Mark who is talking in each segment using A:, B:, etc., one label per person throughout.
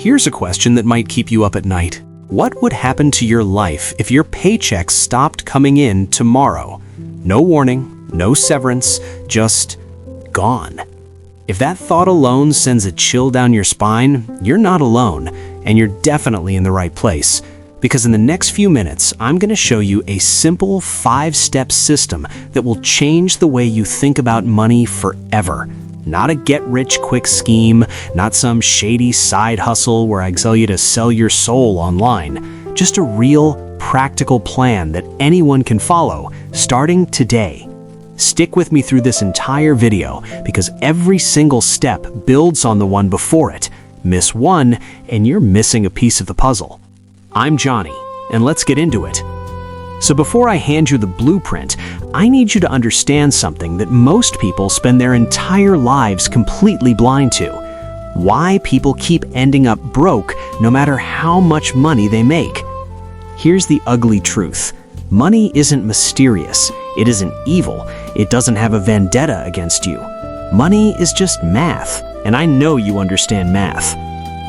A: Here's a question that might keep you up at night. What would happen to your life if your paycheck stopped coming in tomorrow? No warning, no severance, just gone. If that thought alone sends a chill down your spine, you're not alone, and you're definitely in the right place. Because in the next few minutes, I'm going to show you a simple 5-step system that will change the way you think about money forever. Not a get-rich-quick scheme, not some shady side hustle where I tell you to sell your soul online. Just a real, practical plan that anyone can follow, starting today. Stick with me through this entire video because every single step builds on the one before it. Miss one, and you're missing a piece of the puzzle. I'm Johnny, and let's get into it. So before I hand you the blueprint, I need you to understand something that most people spend their entire lives completely blind to. Why people keep ending up broke no matter how much money they make. Here's the ugly truth. Money isn't mysterious. It isn't evil. It doesn't have a vendetta against you. Money is just math, and I know you understand math.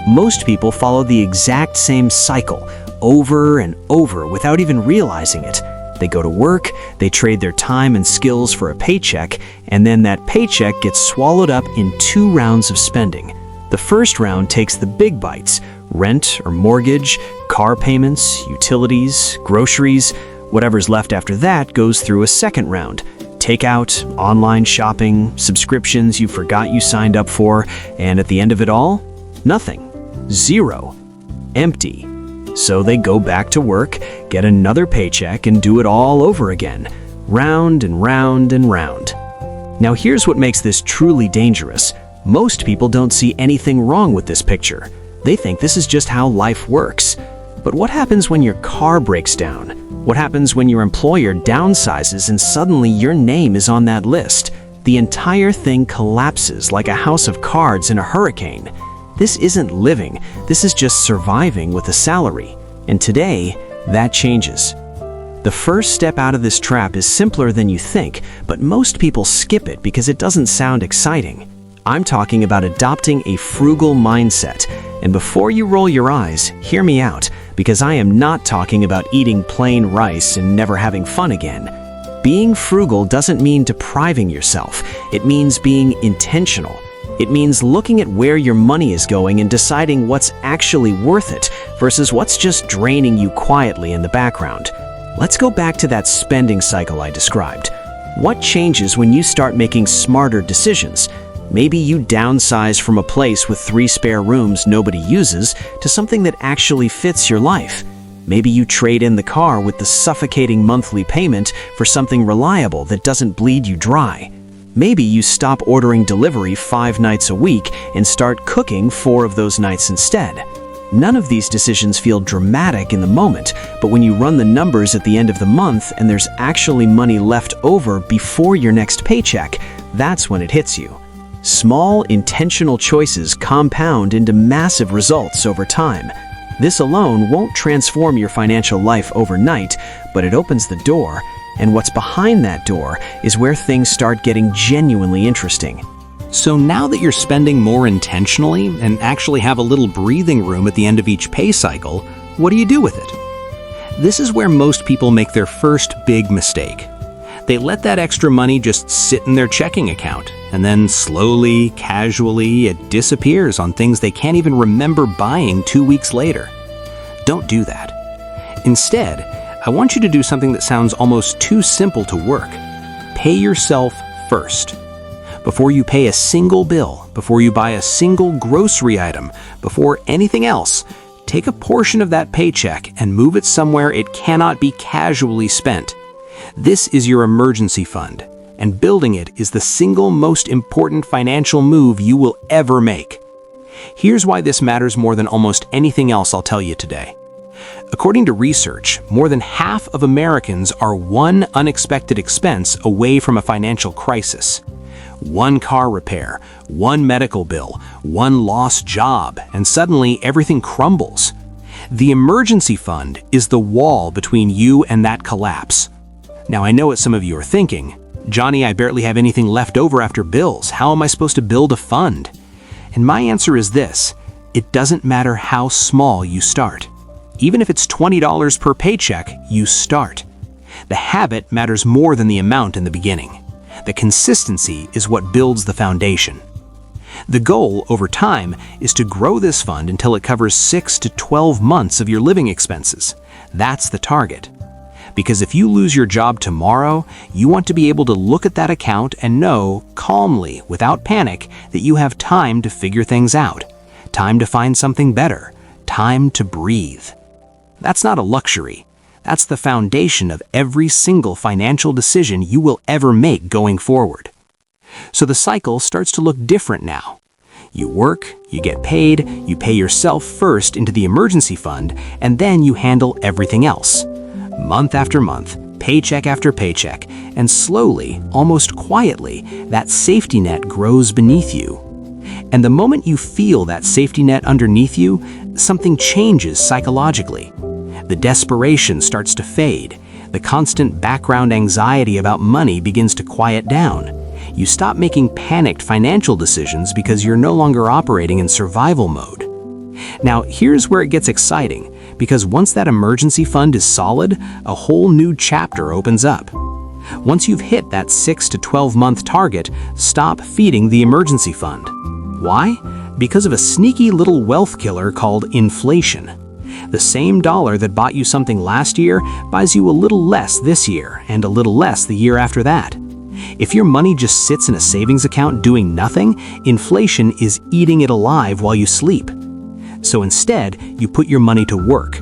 A: Most people follow the exact same cycle, over and over without even realizing it. They go to work, they trade their time and skills for a paycheck, and then that paycheck gets swallowed up in 2 rounds of spending. The first round takes the big bites: rent or mortgage, car payments, utilities, groceries. Whatever's left after that goes through a second round. Takeout, online shopping, subscriptions you forgot you signed up for, and at the end of it all, nothing. Zero. Empty. So they go back to work, get another paycheck, and do it all over again. Round and round and round. Now here's what makes this truly dangerous. Most people don't see anything wrong with this picture. They think this is just how life works. But what happens when your car breaks down? What happens when your employer downsizes and suddenly your name is on that list? The entire thing collapses like a house of cards in a hurricane. This isn't living, this is just surviving with a salary. And today, that changes. The first step out of this trap is simpler than you think, but most people skip it because it doesn't sound exciting. I'm talking about adopting a frugal mindset. And before you roll your eyes, hear me out, because I am not talking about eating plain rice and never having fun again. Being frugal doesn't mean depriving yourself. It means being intentional. It means looking at where your money is going and deciding what's actually worth it versus what's just draining you quietly in the background. Let's go back to that spending cycle I described. What changes when you start making smarter decisions? Maybe you downsize from a place with 3 spare rooms nobody uses to something that actually fits your life. Maybe you trade in the car with the suffocating monthly payment for something reliable that doesn't bleed you dry. Maybe you stop ordering delivery 5 nights a week and start cooking 4 of those nights instead. None of these decisions feel dramatic in the moment, but when you run the numbers at the end of the month and there's actually money left over before your next paycheck, that's when it hits you. Small, intentional choices compound into massive results over time. This alone won't transform your financial life overnight, but it opens the door. And what's behind that door is where things start getting genuinely interesting. So now that you're spending more intentionally and actually have a little breathing room at the end of each pay cycle, what do you do with it? This is where most people make their first big mistake. They let that extra money just sit in their checking account, and then slowly, casually, it disappears on things they can't even remember buying 2 weeks later. Don't do that. Instead, I want you to do something that sounds almost too simple to work. Pay yourself first. Before you pay a single bill, before you buy a single grocery item, before anything else, take a portion of that paycheck and move it somewhere it cannot be casually spent. This is your emergency fund, and building it is the single most important financial move you will ever make. Here's why this matters more than almost anything else I'll tell you today. According to research, more than half of Americans are one unexpected expense away from a financial crisis. One car repair, one medical bill, one lost job, and suddenly everything crumbles. The emergency fund is the wall between you and that collapse. Now, I know what some of you are thinking. Johnny, I barely have anything left over after bills. How am I supposed to build a fund? And my answer is this. It doesn't matter how small you start. Even if it's $20 per paycheck, you start. The habit matters more than the amount in the beginning. The consistency is what builds the foundation. The goal, over time, is to grow this fund until it covers 6 to 12 months of your living expenses. That's the target. Because if you lose your job tomorrow, you want to be able to look at that account and know, calmly, without panic, that you have time to figure things out, time to find something better, time to breathe. That's not a luxury. That's the foundation of every single financial decision you will ever make going forward. So the cycle starts to look different now. You work, you get paid, you pay yourself first into the emergency fund, and then you handle everything else. Month after month, paycheck after paycheck, and slowly, almost quietly, that safety net grows beneath you. And the moment you feel that safety net underneath you, something changes psychologically. The desperation starts to fade. The constant background anxiety about money begins to quiet down. You stop making panicked financial decisions because you're no longer operating in survival mode. Now, here's where it gets exciting, because once that emergency fund is solid, a whole new chapter opens up. Once you've hit that 6 to 12 month target, stop feeding the emergency fund. Why? Because of a sneaky little wealth killer called inflation. The same dollar that bought you something last year buys you a little less this year and a little less the year after that. If your money just sits in a savings account doing nothing, inflation is eating it alive while you sleep. So instead, you put your money to work.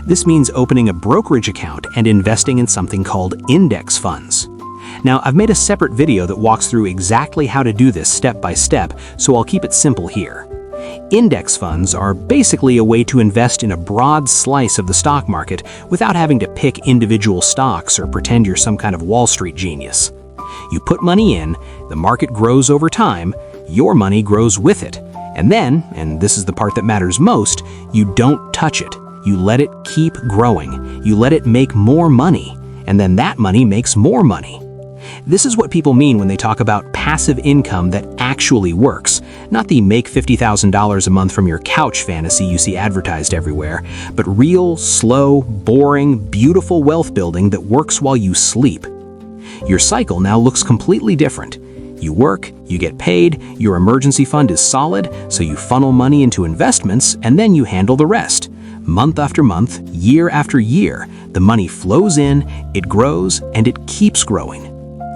A: This means opening a brokerage account and investing in something called index funds. Now, I've made a separate video that walks through exactly how to do this step by step, so I'll keep it simple here. Index funds are basically a way to invest in a broad slice of the stock market without having to pick individual stocks or pretend you're some kind of Wall Street genius. You put money in, the market grows over time, your money grows with it. And then, and this is the part that matters most, you don't touch it. You let it keep growing. You let it make more money. And then that money makes more money. This is what people mean when they talk about passive income that actually works, not the make $50,000 a month from your couch fantasy you see advertised everywhere, but real, slow, boring, beautiful wealth building that works while you sleep. Your cycle now looks completely different. You work, you get paid, your emergency fund is solid, so you funnel money into investments, and then you handle the rest. Month after month, year after year, the money flows in, it grows, and it keeps growing.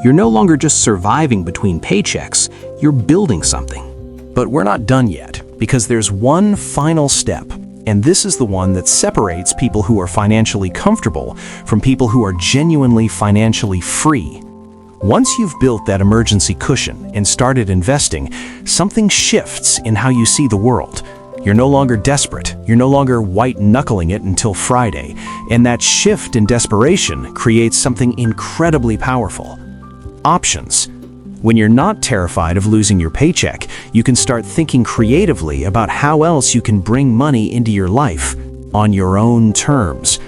A: You're no longer just surviving between paychecks, you're building something.
B: But we're not done yet, because there's one final step, and this is the one that separates people who are financially comfortable from people who are genuinely financially free. Once you've built that emergency cushion and started investing, something shifts in how you see the world. You're no longer desperate. You're no longer white-knuckling it until Friday. And that shift in desperation creates something incredibly powerful. Options. When you're not terrified of losing your paycheck, you can start thinking creatively about how else you can bring money into your life on your own terms.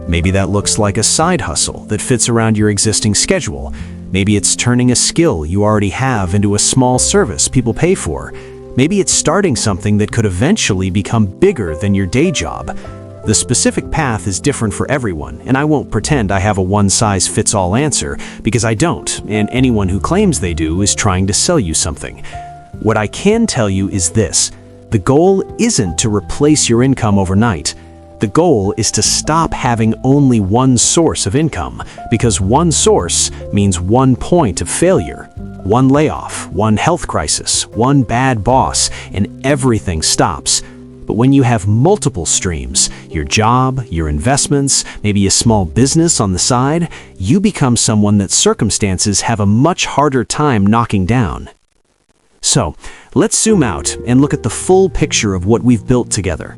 B: Maybe that looks like a side hustle that fits around your existing schedule. Maybe it's turning a skill you already have into a small service people pay for. Maybe it's starting something that could eventually become bigger than your day job. The specific path is different for everyone, and I won't pretend I have a one-size-fits-all answer, because I don't, and anyone who claims they do is trying to sell you something. What I can tell you is this: the goal isn't to replace your income overnight. The goal is to stop having only one source of income, because one source means one point of failure. One layoff, one health crisis, one bad boss, and everything stops. But when you have multiple streams, your job, your investments, maybe a small business on the side, you become someone that circumstances have a much harder time knocking down. So, let's zoom out and look at the full picture of what we've built together.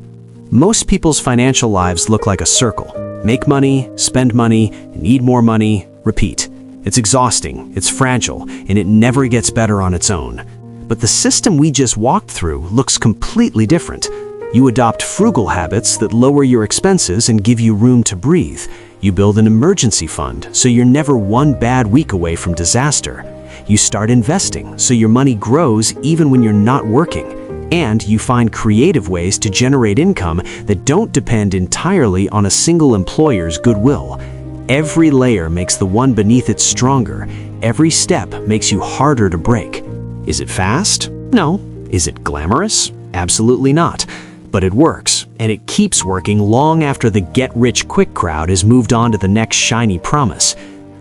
B: Most people's financial lives look like a circle. Make money, spend money, need more money, repeat. It's exhausting, it's fragile, and it never gets better on its own. But the system we just walked through looks completely different. You adopt frugal habits that lower your expenses and give you room to breathe. You build an emergency fund, so you're never one bad week away from disaster. You start investing, so your money grows even when you're not working.
A: And you find creative ways to generate income that don't depend entirely on a single employer's goodwill. Every layer makes the one beneath it stronger. Every step makes you harder to break. Is it fast? No. Is it glamorous? Absolutely not. But it works, and it keeps working long after the get-rich-quick crowd has moved on to the next shiny promise.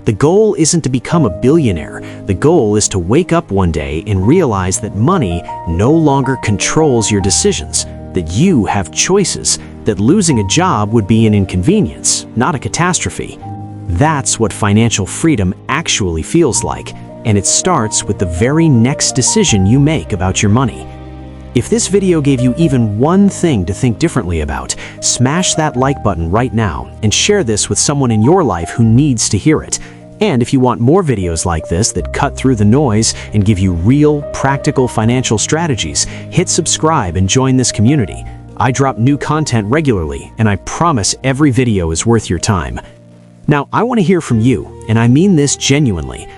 A: The goal isn't to become a billionaire. The goal is to wake up one day and realize that money no longer controls your decisions, that you have choices, that losing a job would be an inconvenience, not a catastrophe. That's what financial freedom actually feels like, and it starts with the very next decision you make about your money. If this video gave you even one thing to think differently about, smash that like button right now and share this with someone in your life who needs to hear it. And if you want more videos like this that cut through the noise and give you real, practical financial strategies, hit subscribe and join this community. I drop new content regularly, and I promise every video is worth your time. Now, I want to hear from you, and I mean this genuinely.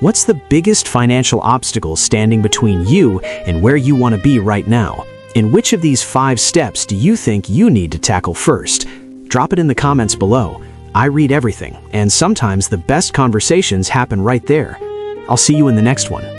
A: What's the biggest financial obstacle standing between you and where you want to be right now? And which of these 5 steps do you think you need to tackle first? Drop it in the comments below. I read everything, and sometimes the best conversations happen right there. I'll see you in the next one.